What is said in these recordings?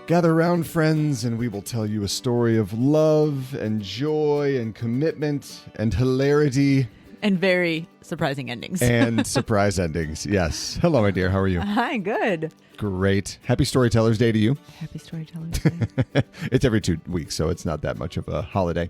Gather round, friends, and we will tell you a story of love and joy and commitment and hilarity. And very surprising endings. And surprise endings, yes. Hello, my dear. How are you? Hi, good. Great. Happy Storytellers Day to you. Happy Storytellers Day. It's every 2 weeks, so it's not that much of a holiday.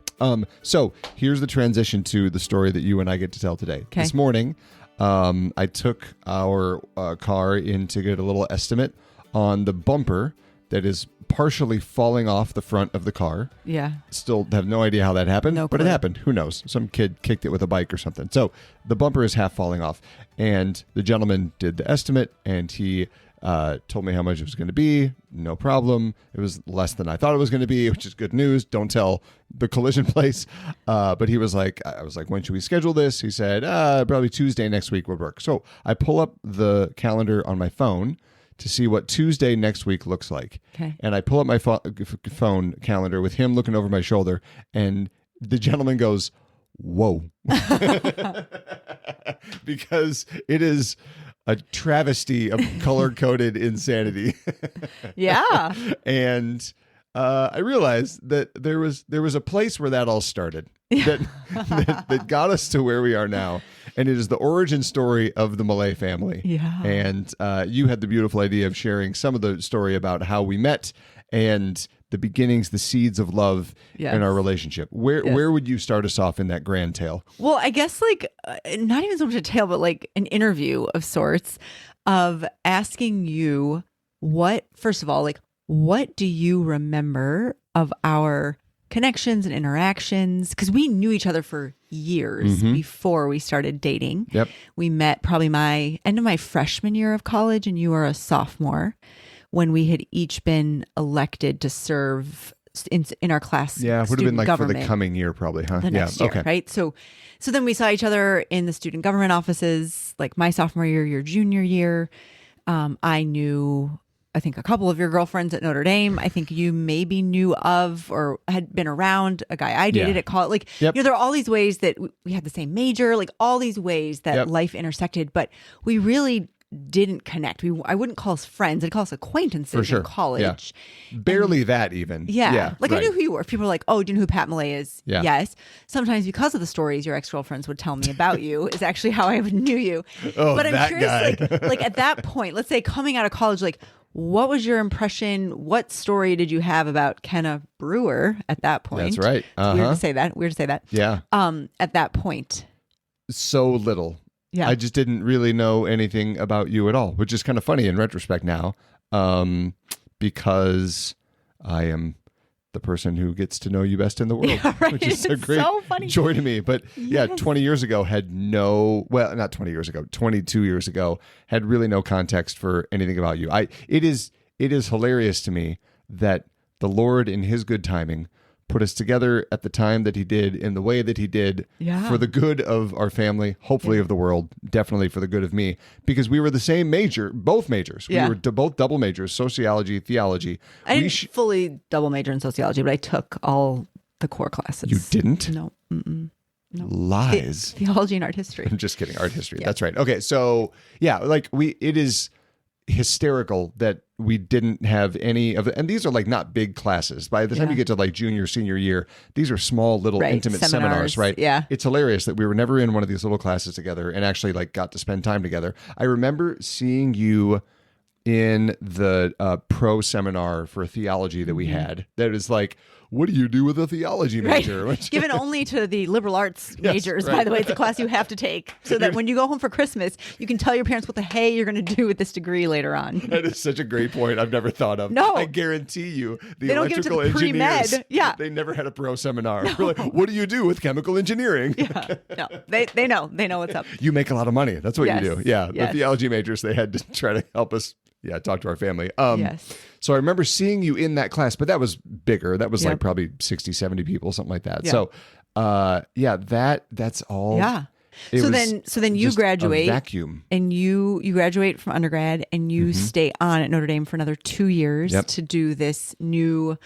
So here's the transition to the story that you and I get to tell today. Okay. This morning, I took our car in to get a little estimate on the bumper that is partially falling off the front of the car. Yeah. Still have no idea how that happened, No but it clue. happened. Who knows? Some kid kicked it with a bike or something. So the bumper is half falling off. And the gentleman did the estimate, and he told me how much it was going to be. No problem. It was less than I thought it was going to be, which is good news. Don't tell the collision place. But he was like, I was like, when should we schedule this? He said, probably Tuesday next week would work. So I pull up the calendar on my phone to see what Tuesday next week looks like. Okay. And I pull up my phone calendar with him looking over my shoulder, and the gentleman goes, whoa. Because it is a travesty of color-coded insanity. Yeah. And I realized that there was a place where that all started. That got us to where we are now. And it is the origin story of the Millea family. Yeah. And you had the beautiful idea of sharing some of the story about how we met and the beginnings, the seeds of love in our relationship. Where would you start us off in that grand tale? Well, I guess not even so much a tale, but like an interview of sorts of asking you first of all, what do you remember of our connections and interactions? Because we knew each other for years before we started dating. Yep. We met probably end of my freshman year of college, and you were a sophomore when we had each been elected to serve in our class. Yeah, it would have been for the coming year probably, huh? The next year, right? So then we saw each other in the student government offices, like my sophomore year, your junior year. I knew, I think, a couple of your girlfriends at Notre Dame. I think you maybe knew of or had been around a guy I dated at college. There are all these ways that we had the same major, all these ways that life intersected, but we really didn't connect. I wouldn't call us friends. I'd call us acquaintances in college. Yeah. Barely that even. Yeah. I knew who you were. If people were like, oh, do you know who Pat Millea is? Yeah. Yes. Sometimes because of the stories your ex-girlfriends would tell me about you is actually how I knew you. Oh, but I'm that curious, guy. at that point, let's say coming out of college, what was your impression? What story did you have about Kenna Brewer at that point? That's right. It's weird to say that. Yeah. At that point. So little. Yeah. I just didn't really know anything about you at all, which is kind of funny in retrospect now, because I am the person who gets to know you best in the world, which is a great joy to me. But 20 years ago not 20 years ago, 22 years ago, had really no context for anything about you. It is hilarious to me that the Lord in his good timing put us together at the time that he did, in the way that he did, for the good of our family, hopefully of the world, definitely for the good of me, because we were the same major, both majors. Yeah. We were both double majors, sociology, theology. I didn't fully double major in sociology, but I took all the core classes. You didn't? No. No. Lies. Theology and art history. I'm just kidding. Art history. That's right. Okay. So it is hysterical that we didn't have any of it. And these are not big classes. By the time you get to junior, senior year, these are small little intimate seminars, right? Yeah. It's hilarious that we were never in one of these little classes together and actually got to spend time together. I remember seeing you in the pro seminar for theology that we had. That is what do you do with a theology major? Right. Given only to the liberal arts majors, by the way. It's a class you have to take so that when you go home for Christmas, you can tell your parents what the hey you're going to do with this degree later on. That is such a great point I've never thought of. No. I guarantee you, they don't electrical give it to the engineers, pre-med. Yeah. They never had a pro seminar. No. We're what do you do with chemical engineering? Yeah. No, they know. They know what's up. You make a lot of money. That's what you do. Yeah. Yes. The theology majors, they had to try to help us talk to our family. Yes. So I remember seeing you in that class, but that was bigger. That was probably 60, 70 people, something like that. Yeah. So, that's all. Yeah. So then you graduate, a vacuum, and you graduate from undergrad, and you stay on at Notre Dame for another 2 years to do this newly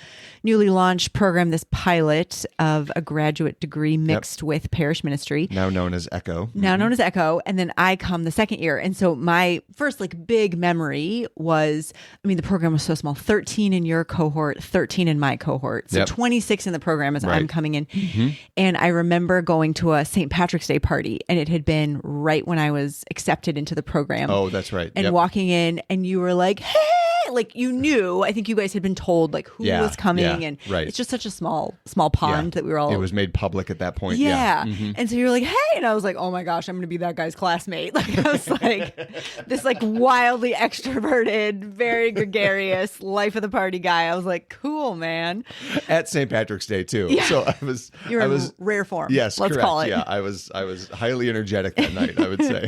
launched program, this pilot of a graduate degree mixed with parish ministry, now known as ECHO. And then I come the second year, and so my first like big memory was, I mean, the program was so small, 13 in your cohort, 13 in my cohort, so 26 in the program as I'm coming in, and I remember going to a St. Patrick's Day party, and it had been right when I was accepted into the program. Oh, that's right. And walking in, and you were like, hey, like you knew, I think you guys had been told like who was coming, and it's just such a small pond that we were all. It was made public at that point. And so you're like, hey, and I was like, oh my gosh, I'm going to be that guy's classmate. Like I was like this like wildly extroverted, very gregarious, life of the party guy. I was like, cool, man. At St. Patrick's Day too. Yeah. So I was rare form. Yes, let's correct. call it. Yeah, I was highly energetic that night, I would say.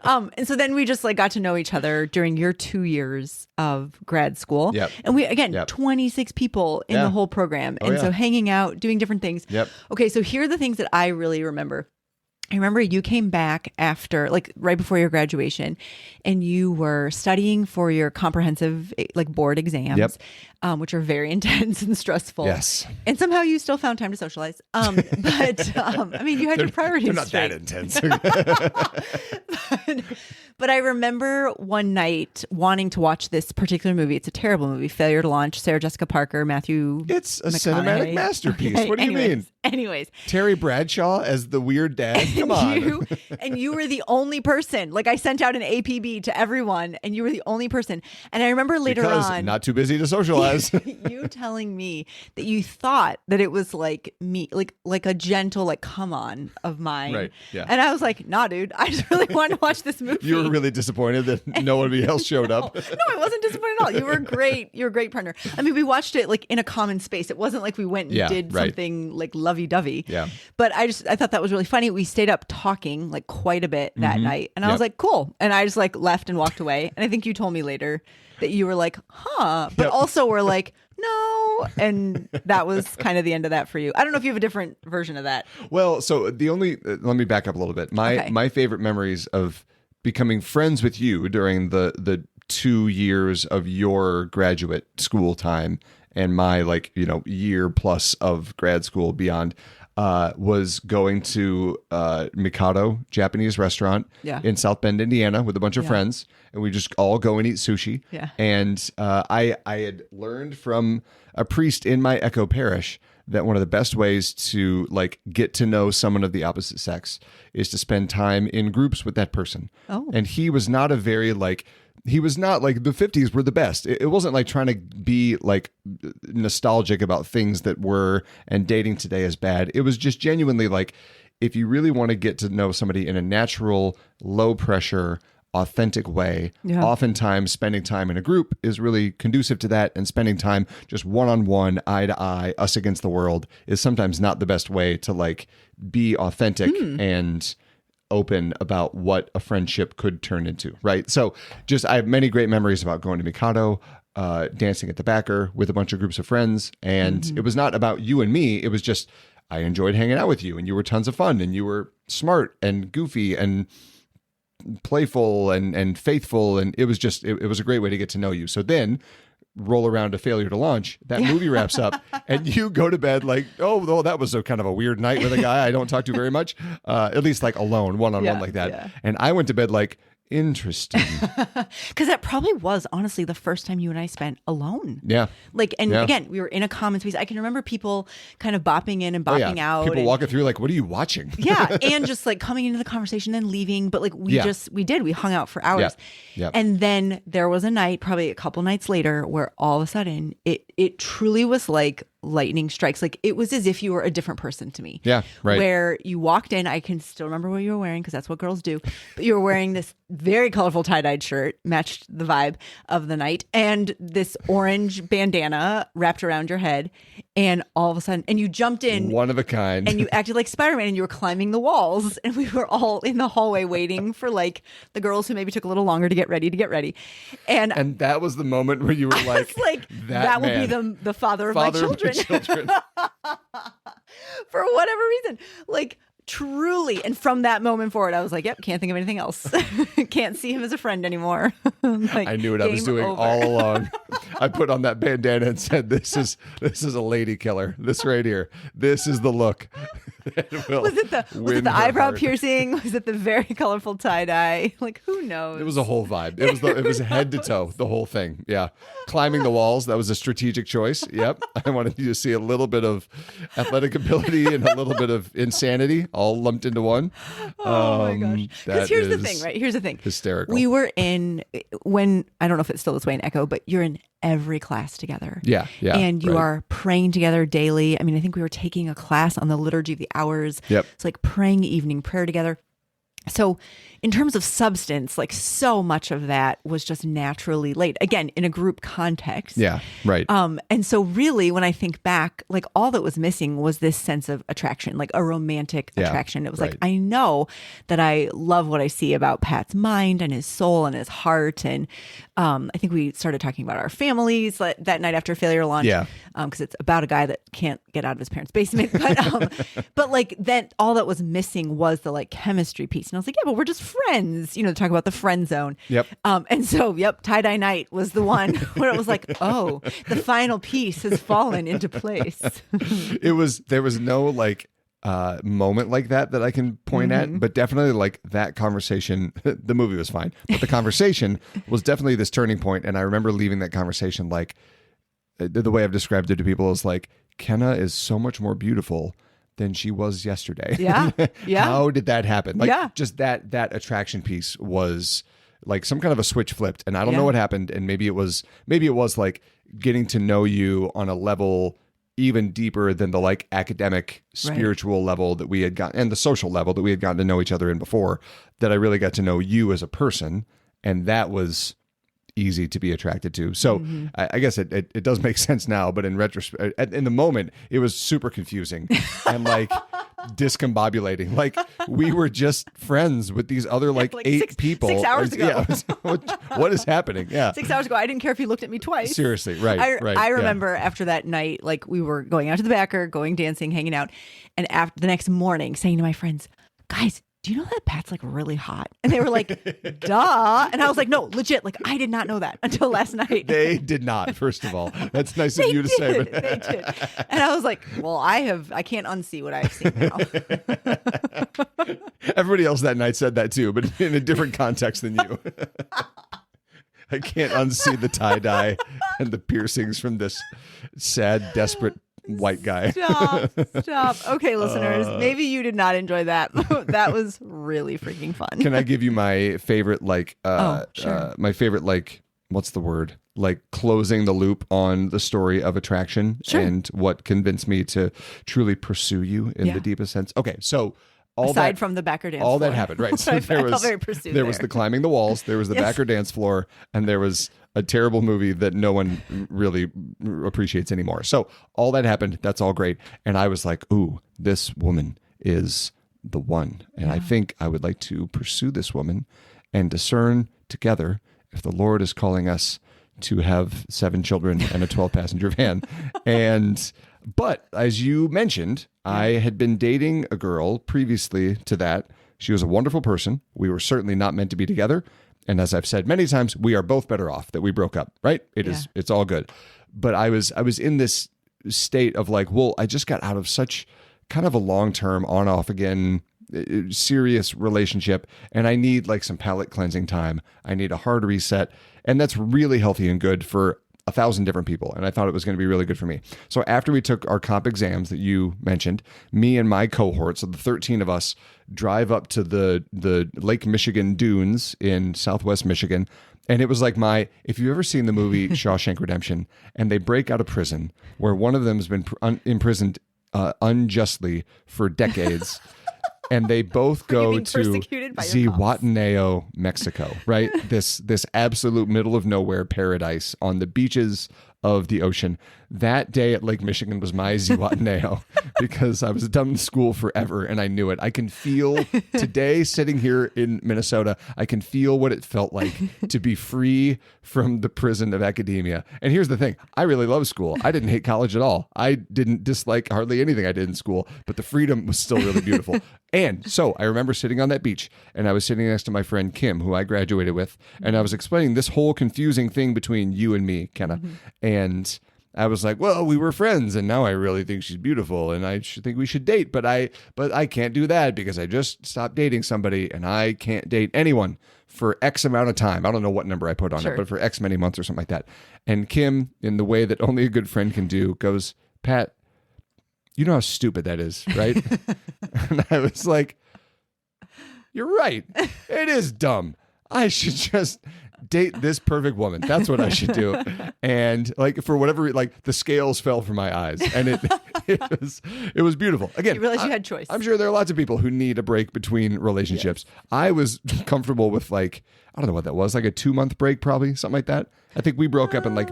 And so then we just like got to know each other during your 2 years of grad school. Yep. And we, again, 26 people in the whole program. And so hanging out, doing different things. Yep. Okay, so here are the things that I really remember. I remember you came back after, like right before your graduation, and you were studying for your comprehensive like board exams, which are very intense and stressful. Yes. And somehow you still found time to socialize. I mean, you had your priorities They're not straight. that intense. But I remember one night wanting to watch this particular movie. It's a terrible movie, Failure to Launch, Sarah Jessica Parker, Matthew It's a McConaughey. cinematic masterpiece. Okay, What do you mean? Anyways. Terry Bradshaw as the weird dad? Come on. You were the only person. Like I sent out an APB to everyone, and you were the only person. And I remember later on, not too busy to socialize. you telling me that you thought that it was like me, like a gentle, like come on of mine. Right. Yeah. And I was like, nah, dude, I just really wanted to watch this movie. You were really disappointed that nobody else showed up. No, I wasn't disappointed at all. You were great. You were a great partner. I mean, we watched it like in a common space. It wasn't like we went and did something like lovey-dovey. Yeah. But I thought that was really funny. We stayed up talking like quite a bit that night. And I was like, cool. And I just like left and walked away. And I think you told me later that you were like, huh. But also were like, no. And that was kind of the end of that for you. I don't know if you have a different version of that. Well, so let me back up a little bit. My favorite memories of becoming friends with you during the 2 years of your graduate school time and my year plus of grad school beyond was going to Mikado Japanese restaurant in South Bend, Indiana with a bunch of friends, and we just all go and eat sushi. Yeah. And I had learned from a priest in my Echo parish that one of the best ways to like get to know someone of the opposite sex is to spend time in groups with that person. Oh. And he was not he was not like the 50s were the best. It wasn't like trying to be like nostalgic about things that were and dating today is bad. It was just genuinely like, if you really want to get to know somebody in a natural, low pressure, authentic way, oftentimes spending time in a group is really conducive to that, and spending time just one-on-one, eye to eye, us against the world is sometimes not the best way to like be authentic and open about what a friendship could turn into, right? So I have many great memories about going to Mikado, dancing at the Backer with a bunch of groups of friends, and it was not about you and me, it was just I enjoyed hanging out with you, and you were tons of fun, and you were smart and goofy and playful and faithful, and it was just it was a great way to get to know you. So then roll around to Failure to Launch, that movie wraps up, and you go to bed like, oh, that was a kind of a weird night with a guy I don't talk to very much, at least like alone, one-on-one like that. And I went to bed like, interesting. Because that probably was honestly the first time you and I spent alone. Yeah. Like, and again, we were in a common space. I can remember people kind of bopping in and bopping out. People walking through like, what are you watching? And just like coming into the conversation and leaving. But like we hung out for hours. Yeah. And then there was a night, probably a couple nights later, where all of a sudden it truly was like lightning strikes. Like it was as if you were a different person to me. Yeah, right. Where you walked in, I can still remember what you were wearing because that's what girls do. But you were wearing this very colorful tie-dyed shirt, matched the vibe of the night, and this orange bandana wrapped around your head. And all of a sudden, and you jumped in. One of a kind. And you acted like Spider-Man, and you were climbing the walls. And we were all in the hallway waiting for like the girls who maybe took a little longer to get ready. And that was the moment where you were like, that will be the father of my children. For whatever reason. Like, Truly. And from that moment forward, I was like, yep, can't think of anything else. Can't see him as a friend anymore. Like, I knew what I was doing all along. I put on that bandana and said, this is a lady killer. This right here. This is the look. Was it the eyebrow piercing? Was it the very colorful tie-dye? Like, who knows? It was a whole vibe. It was head to toe, the whole thing. Yeah. Climbing the walls, that was a strategic choice. Yep. I wanted you to see a little bit of athletic ability and a little bit of insanity all lumped into one. Oh my gosh. Because here's the thing, right? Here's the thing. Hysterical. We were I don't know if it's still this way in Echo, but you're in every class together. Yeah. And you are praying together daily. I mean, I think we were taking a class on the Liturgy of the Hours. Yep. It's like praying evening prayer together. So in terms of substance, like so much of that was just naturally laid, again, in a group context. Yeah, right. And so really, when I think back, like all that was missing was this sense of attraction, like a romantic attraction. It was like, I know that I love what I see about Pat's mind and his soul and his heart. And I think we started talking about our families that night after Failure Launch. Yeah. Because it's about a guy that can't get out of his parents' basement. But like then all that was missing was the like chemistry piece. And I was like, yeah, but we're just friends, to talk about the friend zone. Yep. And so, tie-dye night was the one where it was like, oh, the final piece has fallen into place. There was no like moment like that I can point at, but definitely like that conversation, the movie was fine, but the conversation was definitely this turning point. And I remember leaving that conversation like, the way I've described it to people is like, Kenna is so much more beautiful than she was yesterday. Yeah. How did that happen? Like just that attraction piece was like some kind of a switch flipped, and I don't know what happened. And maybe it was like getting to know you on a level even deeper than the like academic, spiritual level that we had gotten, and the social level that we had gotten to know each other in before, that I really got to know you as a person. And that was easy to be attracted to. So I guess it does make sense now, but in retrospect, in the moment, it was super confusing and like discombobulating. Like we were just friends with these other like 8 people. 6 hours ago. Yeah, what is happening? Yeah. 6 hours ago. I didn't care if you looked at me twice. Seriously. Right. I remember after that night, like we were going out to the backer, going dancing, hanging out. And after the next morning saying to my friends, guys, do you know that Pat's like really hot? And they were like, duh. And I was like, no, legit. Like I did not know that until last night. They did not, first of all. That's nice of you to say. But... They did. And I was like, well, I can't unsee what I've seen now. Everybody else that night said that too, but in a different context than you. I can't unsee the tie-dye and the piercings from this sad, desperate white guy. Stop. Okay, listeners, maybe you did not enjoy that. That was really freaking fun. Can I give you my favorite, like, sure. My favorite, like, what's the word? Like closing the loop on the story of attraction and what convinced me to truly pursue you in the deepest sense. Okay, so aside from the backer dance floor. All that happened, right? So there was the climbing the walls, there was the backer dance floor, and there was a terrible movie that no one really appreciates anymore. So all that happened, that's all great. And I was like, ooh, this woman is the one. And I think I would like to pursue this woman and discern together if the Lord is calling us to have 7 children and a 12-passenger van. But as you mentioned, I had been dating a girl previously to that. She was a wonderful person. We were certainly not meant to be together. And as I've said many times, we are both better off that we broke up, right? It's all good. But I was in this state of like, well, I just got out of such kind of a long-term on off again, serious relationship. And I need like some palate cleansing time. I need a hard reset. And that's really healthy and good for 1,000 different people. And I thought it was going to be really good for me. So after we took our comp exams that you mentioned, me and my cohort, so the 13 of us, drive up to the Lake Michigan dunes in Southwest Michigan. And it was like if you've ever seen the movie Shawshank Redemption, and they break out of prison where one of them has been imprisoned unjustly for decades. And they both go to Zihuatanejo, Mexico, right? This absolute middle of nowhere paradise on the beaches of the ocean. that day at Lake Michigan was my Zihuatanejo because I was done with school forever and I knew it. I can feel today sitting here in Minnesota, I can feel what it felt like to be free from the prison of academia. And here's the thing. I really love school. I didn't hate college at all. I didn't dislike hardly anything I did in school, but the freedom was still really beautiful. And so I remember sitting on that beach and I was sitting next to my friend Kim, who I graduated with, and I was explaining this whole confusing thing between you and me, Kenna. Mm-hmm. And I was like, well, we were friends and now I really think she's beautiful and I think we should date, but I can't do that because I just stopped dating somebody and I can't date anyone for X amount of time. I don't know what number I put on it, but for X many months or something like that. And Kim, in the way that only a good friend can do, goes, Pat, you know how stupid that is, right? And I was like, you're right. It is dumb. I should just date this perfect woman. That's what I should do. And like, for whatever, like the scales fell from my eyes and it was beautiful. Again, you realized you had choice. I'm sure there are lots of people who need a break between relationships. Yes. I was comfortable with like, I don't know what that was, like a 2-month break, probably something like that. I think we broke up in like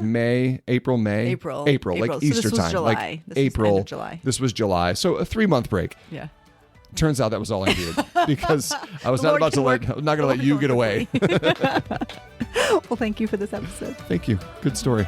April, like so Easter time, July. Like April. July. This was July. So a 3-month break. Yeah. Turns out that was all I needed because I was not going to let you get away. Well, thank you for this episode. Thank you. Good story.